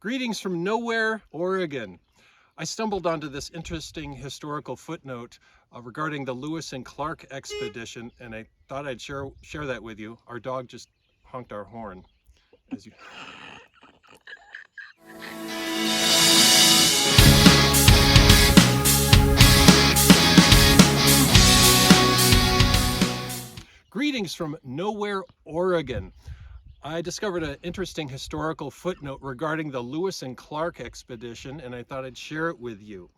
Greetings from nowhere, Oregon. I stumbled onto this interesting historical footnote regarding the Lewis and Clark expedition, and I thought I'd share that with you. Our dog just honked our horn. As you... Greetings from nowhere, Oregon. I discovered an interesting historical footnote regarding the Lewis and Clark expedition, and I thought I'd share it with you.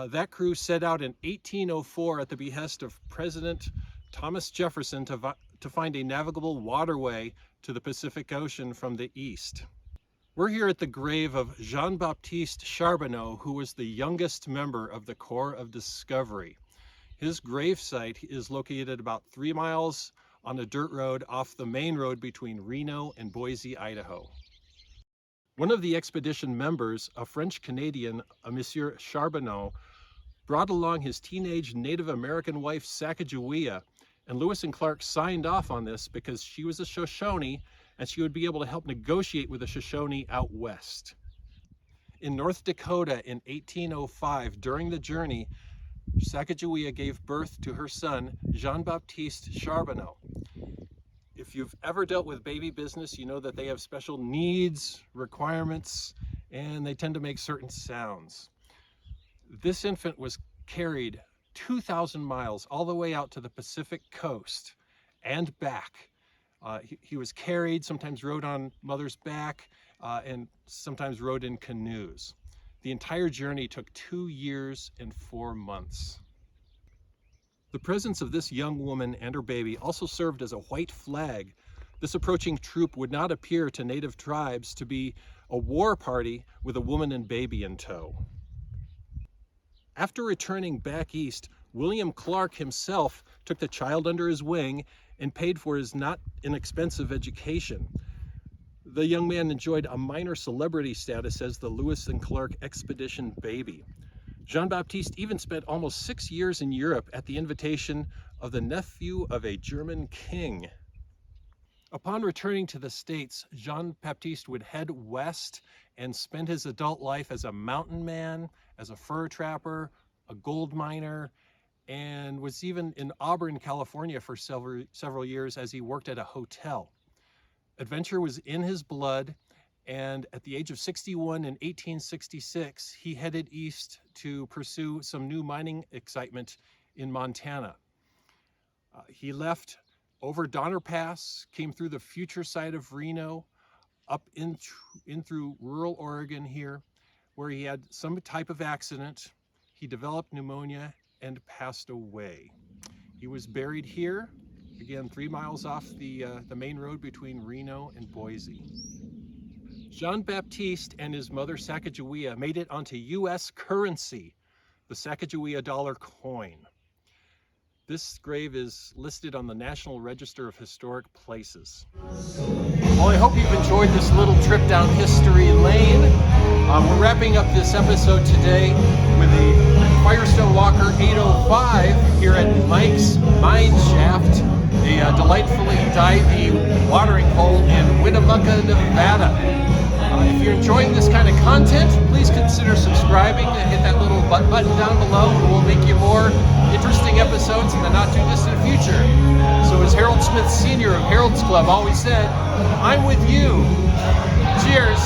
That crew set out in 1804 at the behest of President Thomas Jefferson to find a navigable waterway to the Pacific Ocean from the east. We're here at the grave of Jean-Baptiste Charbonneau, who was the youngest member of the Corps of Discovery. His gravesite is located about 3 miles on a dirt road off the main road between Reno and Boise, Idaho. One of the expedition members, a French-Canadian, a Monsieur Charbonneau, brought along his teenage Native American wife, Sacagawea, and Lewis and Clark signed off on this because she was a Shoshone and she would be able to help negotiate with the Shoshone out west. In North Dakota in 1805, during the journey, Sacagawea gave birth to her son, Jean-Baptiste Charbonneau. If you've ever dealt with baby business, you know that they have special needs, requirements, and they tend to make certain sounds. This infant was carried 2,000 miles all the way out to the Pacific coast and back. He was carried, sometimes rode on mother's back, and sometimes rode in canoes. The entire journey took 2 years and 4 months. The presence of this young woman and her baby also served as a white flag. This approaching troop would not appear to native tribes to be a war party with a woman and baby in tow. After returning back east, William Clark himself took the child under his wing and paid for his not inexpensive education. The young man enjoyed a minor celebrity status as the Lewis and Clark expedition baby. Jean-Baptiste even spent almost 6 years in Europe at the invitation of the nephew of a German king. Upon returning to the States, Jean-Baptiste would head west and spend his adult life as a mountain man, as a fur trapper, a gold miner, and was even in Auburn, California for several years as he worked at a hotel. Adventure was in his blood, and at the age of 61 in 1866, he headed east to pursue some new mining excitement in Montana. He left over Donner Pass, came through the future side of Reno, up in through rural Oregon here, where he had some type of accident. He developed pneumonia and passed away. He was buried here, again 3 miles off the main road between Reno and Boise. Jean-Baptiste and his mother Sacagawea made it onto U.S. currency, the Sacagawea dollar coin. This grave is listed on the National Register of Historic Places. Well, I hope you've enjoyed this little trip down history lane. We're wrapping up this episode today with a Firestone Walker 805 here at Mike's Mine Shaft, a delightfully divey watering hole in Winnemucca, Nevada. If you're enjoying this kind of content, please consider subscribing and hit that little button down below, and we'll make you more interesting episodes in the not too distant future. So as Harold Smith Sr. of Harold's Club always said, I'm with you. Cheers.